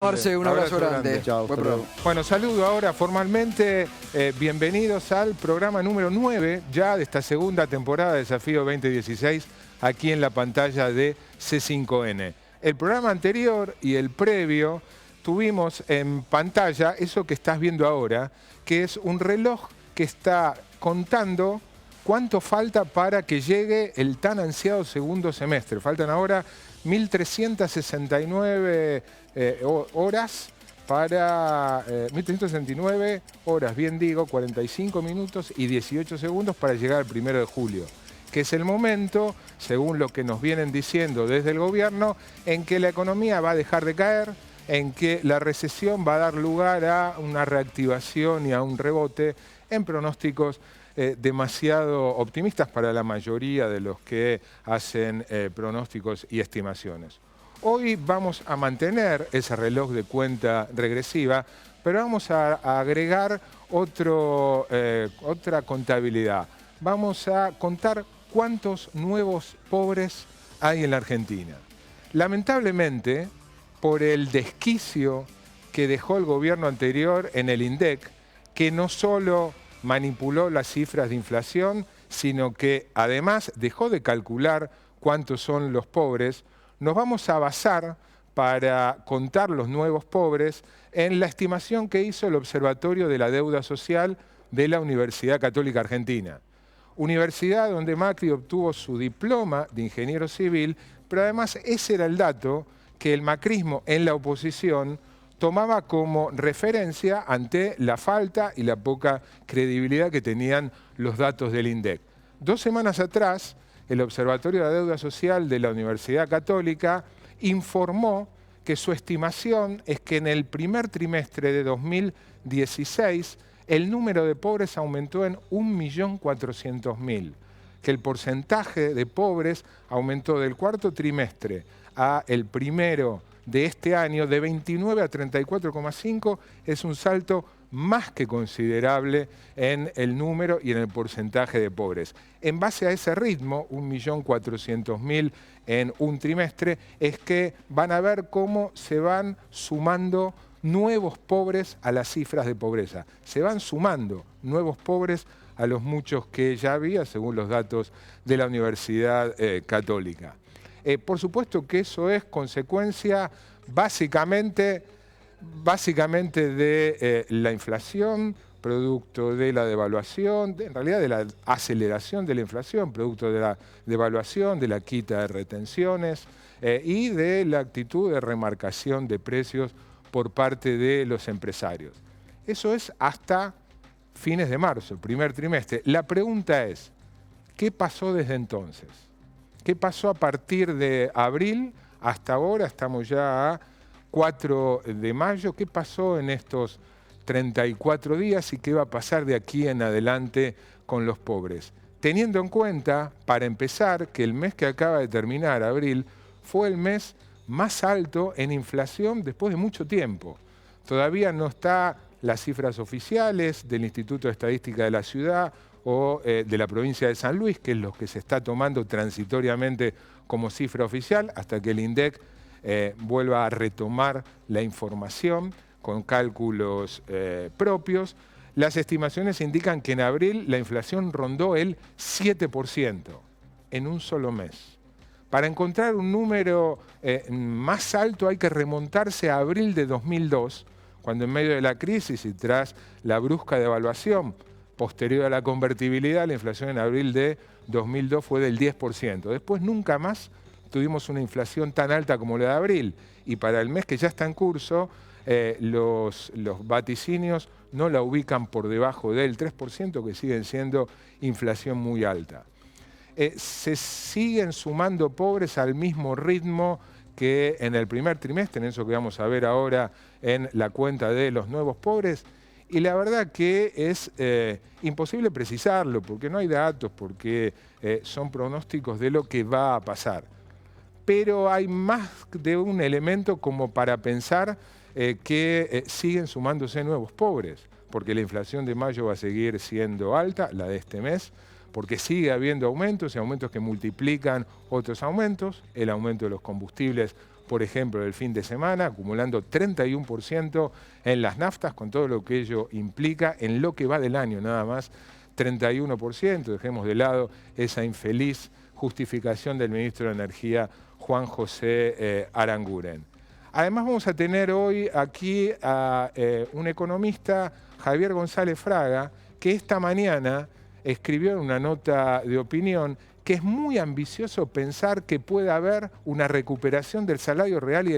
Marce, un abrazo grande. Chao. Buen programa. Bueno, saludo ahora formalmente. Bienvenidos al programa número 9 ya de esta segunda temporada de Desafío 2016 aquí en la pantalla de C5N. El programa anterior y el previo tuvimos en pantalla eso que estás viendo ahora, que es un reloj que está contando cuánto falta para que llegue el tan ansiado segundo semestre. Faltan ahora 1.369 horas para 1.369 horas, bien digo, 45 minutos y 18 segundos para llegar al 1 de julio, que es el momento, según lo que nos vienen diciendo desde el gobierno, en que la economía va a dejar de caer, en que la recesión va a dar lugar a una reactivación y a un rebote en pronósticos demasiado optimistas para la mayoría de los que hacen pronósticos y estimaciones. Hoy vamos a mantener ese reloj de cuenta regresiva, pero vamos a agregar otra contabilidad. Vamos a contar cuántos nuevos pobres hay en la Argentina. Lamentablemente, por el desquicio que dejó el gobierno anterior en el INDEC, que no solo manipuló las cifras de inflación, sino que además dejó de calcular cuántos son los pobres, nos vamos a basar para contar los nuevos pobres en la estimación que hizo el Observatorio de la Deuda Social de la Universidad Católica Argentina. Universidad donde Macri obtuvo su diploma de ingeniero civil, pero además ese era el dato que el macrismo en la oposición tomaba como referencia ante la falta y la poca credibilidad que tenían los datos del INDEC. 2 semanas atrás, el Observatorio de la Deuda Social de la Universidad Católica informó que su estimación es que en el primer trimestre de 2016 el número de pobres aumentó en 1.400.000, que el porcentaje de pobres aumentó del cuarto trimestre a el primero de este año de 29 a 34,5, es un salto más que considerable en el número y en el porcentaje de pobres. En base a ese ritmo, 1.400.000 en un trimestre, es que van a ver cómo se van sumando nuevos pobres a las cifras de pobreza. Se van sumando nuevos pobres a los muchos que ya había, según los datos de la Universidad Católica. Por supuesto que eso es consecuencia básicamente de la inflación, producto de la devaluación, en realidad de la aceleración de la inflación, producto de la devaluación, de la quita de retenciones y de la actitud de remarcación de precios por parte de los empresarios. Eso es hasta fines de marzo, el primer trimestre. La pregunta es, ¿qué pasó desde entonces? ¿Qué pasó a partir de abril hasta ahora? Estamos ya a 4 de mayo. ¿Qué pasó en estos 34 días y qué va a pasar de aquí en adelante con los pobres? Teniendo en cuenta, para empezar, que el mes que acaba de terminar, abril, fue el mes más alto en inflación después de mucho tiempo. Todavía no están las cifras oficiales del Instituto de Estadística de la Ciudad o de la provincia de San Luis, que es lo que se está tomando transitoriamente como cifra oficial, hasta que el INDEC vuelva a retomar la información con cálculos propios. Las estimaciones indican que en abril la inflación rondó el 7% en un solo mes. Para encontrar un número más alto hay que remontarse a abril de 2002, cuando en medio de la crisis y tras la brusca devaluación posterior a la convertibilidad, la inflación en abril de 2002 fue del 10%. Después nunca más tuvimos una inflación tan alta como la de abril. Y para el mes que ya está en curso, los vaticinios no la ubican por debajo del 3%, que siguen siendo inflación muy alta. Se siguen sumando pobres al mismo ritmo que en el primer trimestre, en eso que vamos a ver ahora en la cuenta de los nuevos pobres. Y la verdad que es imposible precisarlo, porque no hay datos, porque son pronósticos de lo que va a pasar. Pero hay más de un elemento como para pensar que siguen sumándose nuevos pobres, porque la inflación de mayo va a seguir siendo alta, la de este mes, porque sigue habiendo aumentos y aumentos que multiplican otros aumentos, el aumento de los combustibles por ejemplo, del fin de semana, acumulando 31% en las naftas, con todo lo que ello implica, en lo que va del año nada más, 31%. Dejemos de lado esa infeliz justificación del ministro de Energía, Juan José Aranguren. Además vamos a tener hoy aquí a un economista, Javier González Fraga, que esta mañana escribió en una nota de opinión que es muy ambicioso pensar que puede haber una recuperación del salario real y